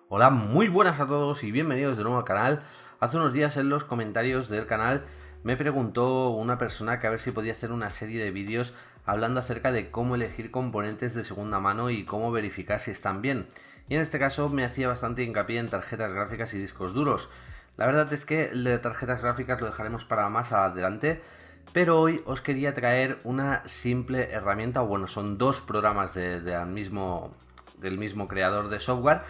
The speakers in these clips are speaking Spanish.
Hola, muy buenas a todos y bienvenidos de nuevo al canal. Hace unos días en los comentarios del canal me preguntó una persona que a ver si podía hacer una serie de vídeos hablando acerca de cómo elegir componentes de segunda mano y cómo verificar si están bien. Y en este caso me hacía bastante hincapié en tarjetas gráficas y discos duros. La verdad es que el de tarjetas gráficas lo dejaremos para más adelante, pero hoy os quería traer una simple herramienta, o bueno, son dos programas del mismo creador de software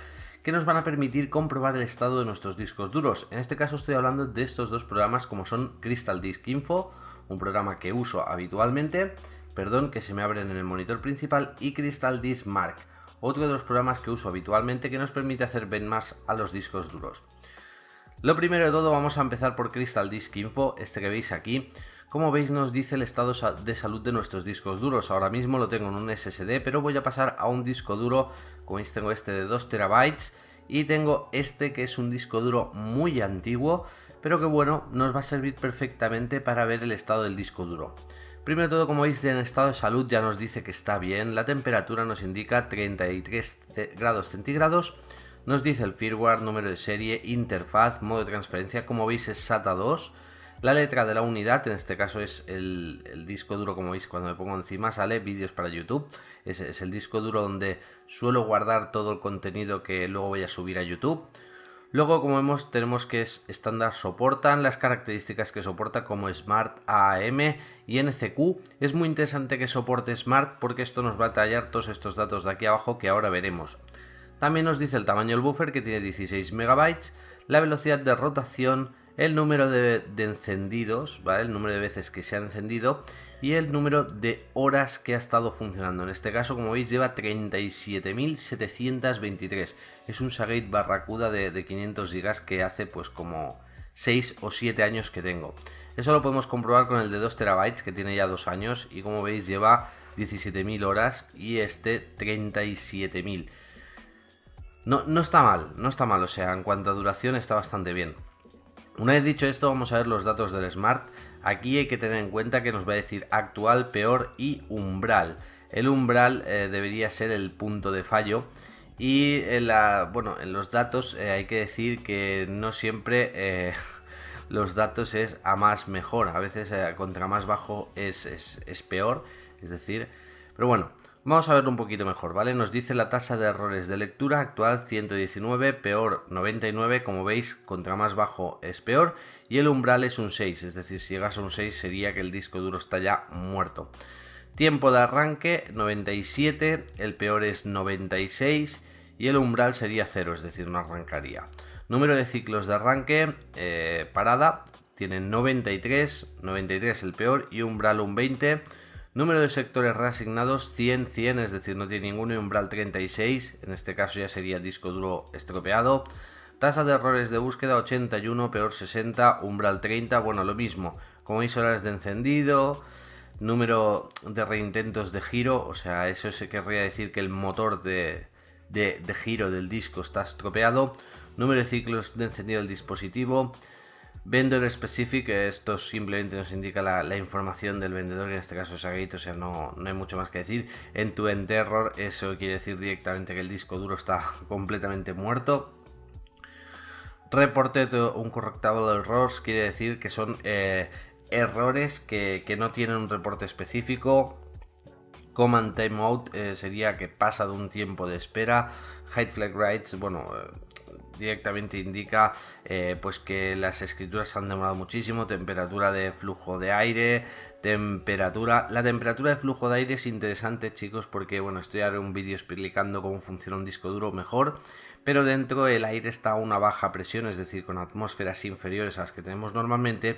que nos van a permitir comprobar el estado de nuestros discos duros. En este caso estoy hablando de estos dos programas, como son Crystal Disk Info, un programa que uso habitualmente, que se me abren en el monitor principal, y Crystal Disk Mark, otro de los programas que uso habitualmente que nos permite hacer benchmarks a los discos duros. Lo primero de todo, vamos a empezar por Crystal Disk Info, este que veis aquí. Como veis, nos dice el estado de salud de nuestros discos duros. Ahora mismo lo tengo en un SSD, pero voy a pasar a un disco duro. Como veis, tengo este de 2 terabytes y tengo este que es un disco duro muy antiguo, pero que bueno, nos va a servir perfectamente para ver el estado del disco duro. Primero de todo, como veis, en estado de salud ya nos dice que está bien. La temperatura nos indica 33 grados centígrados. Nos dice el firmware, número de serie, interfaz, modo de transferencia, como veis es SATA 2. La letra de la unidad, en este caso es el disco duro, como veis cuando me pongo encima sale vídeos para YouTube. Es el disco duro donde suelo guardar todo el contenido que luego voy a subir a YouTube. Luego, como vemos, tenemos que estándar soportan las características que soporta, como Smart, AAM y NCQ. Es muy interesante que soporte Smart porque esto nos va a detallar todos estos datos de aquí abajo que ahora veremos. También nos dice el tamaño del buffer, que tiene 16 MB, la velocidad de rotación, el número de encendidos, ¿vale? El número de veces que se ha encendido y el número de horas que ha estado funcionando. En este caso, como veis, lleva 37.723. Es un Seagate Barracuda de 500 GB que hace pues como 6 o 7 años que tengo. Eso lo podemos comprobar con el de 2 TB que tiene ya 2 años y como veis lleva 17.000 horas y este 37.000. No está mal, o sea, en cuanto a duración está bastante bien. Una vez dicho esto, vamos a ver los datos del Smart. Aquí hay que tener en cuenta que nos va a decir actual, peor y umbral. El umbral debería ser el punto de fallo. Y en los datos hay que decir que no siempre los datos es a más mejor. A veces contra más bajo es peor, es decir, pero bueno. Vamos a verlo un poquito mejor, ¿vale? Nos dice la tasa de errores de lectura actual 119, peor 99, como veis, contra más bajo es peor, y el umbral es un 6, es decir, si llegas a un 6 sería que el disco duro está ya muerto. Tiempo de arranque 97, el peor es 96 y el umbral sería 0, es decir, no arrancaría. Número de ciclos de arranque, parada, tiene 93 el peor y umbral un 20. Número de sectores reasignados 100, es decir, no tiene ninguno, y umbral 36, en este caso ya sería disco duro estropeado. Tasa de errores de búsqueda 81, peor 60, umbral 30, bueno, lo mismo. Como veis, horas de encendido, número de reintentos de giro, o sea, eso se querría decir que el motor de giro del disco está estropeado. Número de ciclos de encendido del dispositivo. Vendor Specific, esto simplemente nos indica la información del vendedor, que en este caso es Seagate, o sea, no hay mucho más que decir. End-to-end error, eso quiere decir directamente que el disco duro está completamente muerto. Reported Uncorrectable Errors, quiere decir que son errores que no tienen un reporte específico. Command Timeout sería que pasa de un tiempo de espera. Hide Flag Writes, directamente indica pues que las escrituras se han demorado muchísimo. Temperatura de flujo de aire, la temperatura de flujo de aire es interesante, chicos, porque bueno, estoy haré un vídeo explicando cómo funciona un disco duro mejor, pero dentro el aire está a una baja presión, es decir, con atmósferas inferiores a las que tenemos normalmente,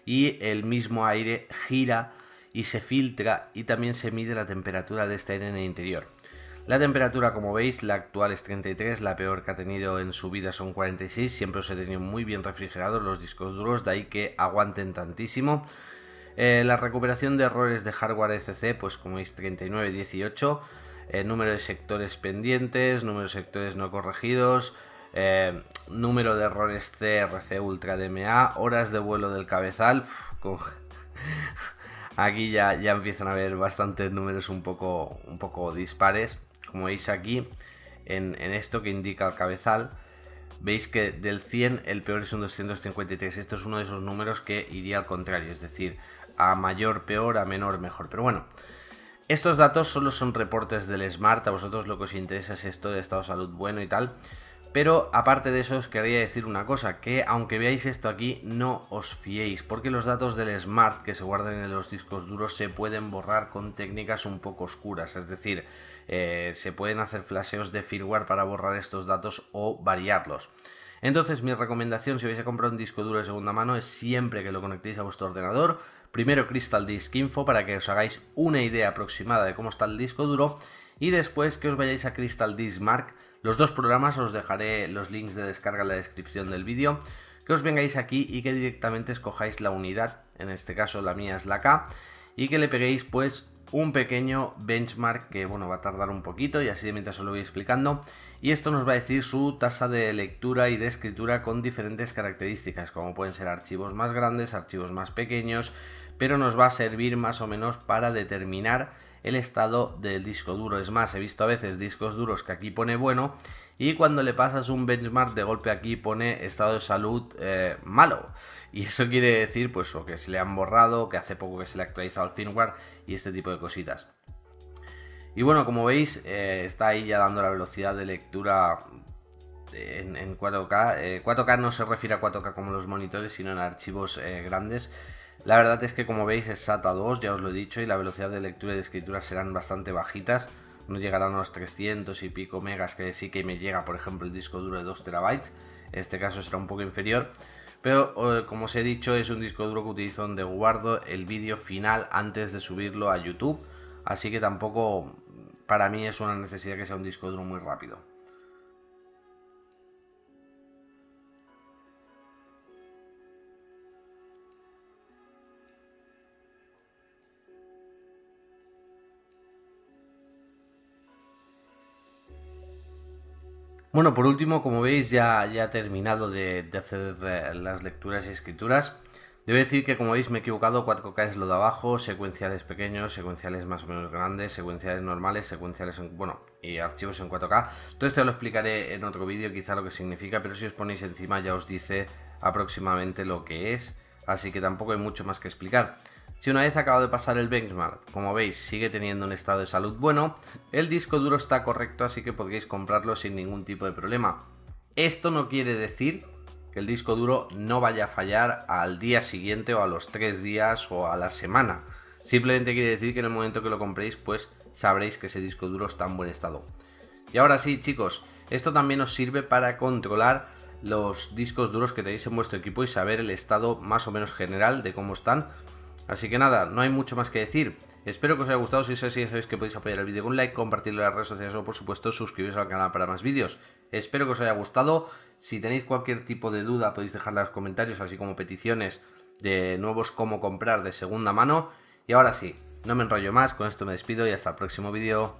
y el mismo aire gira y se filtra, y también se mide la temperatura de este aire en el interior. La temperatura, como veis, la actual es 33, la peor que ha tenido en su vida son 46, siempre os he tenido muy bien refrigerados los discos duros, de ahí que aguanten tantísimo. La recuperación de errores de hardware ECC, pues como veis 39, 18, número de sectores pendientes, número de sectores no corregidos, número de errores CRC Ultra DMA, horas de vuelo del cabezal. Aquí ya empiezan a haber bastantes números un poco dispares. Como veis aquí, en esto que indica el cabezal, veis que del 100 el peor es un 253. Esto es uno de esos números que iría al contrario, es decir, a mayor peor, a menor mejor. Pero bueno, estos datos solo son reportes del Smart, a vosotros lo que os interesa es esto de estado de salud bueno y tal. Pero aparte de eso os quería decir una cosa, que aunque veáis esto aquí no os fiéis, porque los datos del Smart que se guardan en los discos duros se pueden borrar con técnicas un poco oscuras, es decir, se pueden hacer flasheos de firmware para borrar estos datos o variarlos. Entonces mi recomendación si vais a comprar un disco duro de segunda mano es siempre que lo conectéis a vuestro ordenador, primero Crystal Disk Info para que os hagáis una idea aproximada de cómo está el disco duro y después que os vayáis a Crystal Disk Mark. Los dos programas os dejaré los links de descarga en la descripción del vídeo, que os vengáis aquí y que directamente escojáis la unidad, en este caso la mía es la K, y que le peguéis pues un pequeño benchmark que bueno va a tardar un poquito y así mientras os lo voy explicando, y esto nos va a decir su tasa de lectura y de escritura con diferentes características como pueden ser archivos más grandes, archivos más pequeños, pero nos va a servir más o menos para determinar el estado del disco duro. Es más, he visto a veces discos duros que aquí pone bueno y cuando le pasas un benchmark de golpe aquí pone estado de salud malo, y eso quiere decir pues o que se le han borrado, que hace poco que se le ha actualizado el firmware y este tipo de cositas. Y bueno, como veis está ahí ya dando la velocidad de lectura en 4K. 4K no se refiere a 4K como los monitores, sino en archivos grandes. La verdad es que como veis es SATA 2, ya os lo he dicho, y la velocidad de lectura y de escritura serán bastante bajitas. No llegarán a los 300 y pico megas que sí que me llega, por ejemplo, el disco duro de 2 terabytes. En este caso será un poco inferior. Pero como os he dicho, es un disco duro que utilizo donde guardo el vídeo final antes de subirlo a YouTube. Así que tampoco para mí es una necesidad que sea un disco duro muy rápido. Bueno, por último, como veis, ya he terminado de hacer las lecturas y escrituras. Debo decir que, como veis, me he equivocado. 4K es lo de abajo, secuenciales pequeños, secuenciales más o menos grandes, secuenciales normales, secuenciales y archivos en 4K. Todo esto lo explicaré en otro vídeo, quizá lo que significa, pero si os ponéis encima ya os dice aproximadamente lo que es. Así que tampoco hay mucho más que explicar. Si una vez acabado de pasar el benchmark, como veis, sigue teniendo un estado de salud bueno, el disco duro está correcto, así que podréis comprarlo sin ningún tipo de problema. Esto no quiere decir que el disco duro no vaya a fallar al día siguiente o a los 3 días o a la semana. Simplemente quiere decir que en el momento que lo compréis, pues sabréis que ese disco duro está en buen estado. Y ahora sí, chicos, esto también os sirve para controlar los discos duros que tenéis en vuestro equipo y saber el estado más o menos general de cómo están. Así que nada, no hay mucho más que decir. Espero que os haya gustado. Si es así, ya sabéis que podéis apoyar el vídeo con un like, compartirlo en las redes sociales o por supuesto suscribiros al canal para más vídeos. Espero que os haya gustado. Si tenéis cualquier tipo de duda podéis dejarla en los comentarios, así como peticiones de nuevos cómo comprar de segunda mano. Y ahora sí, no me enrollo más, con esto me despido y hasta el próximo vídeo.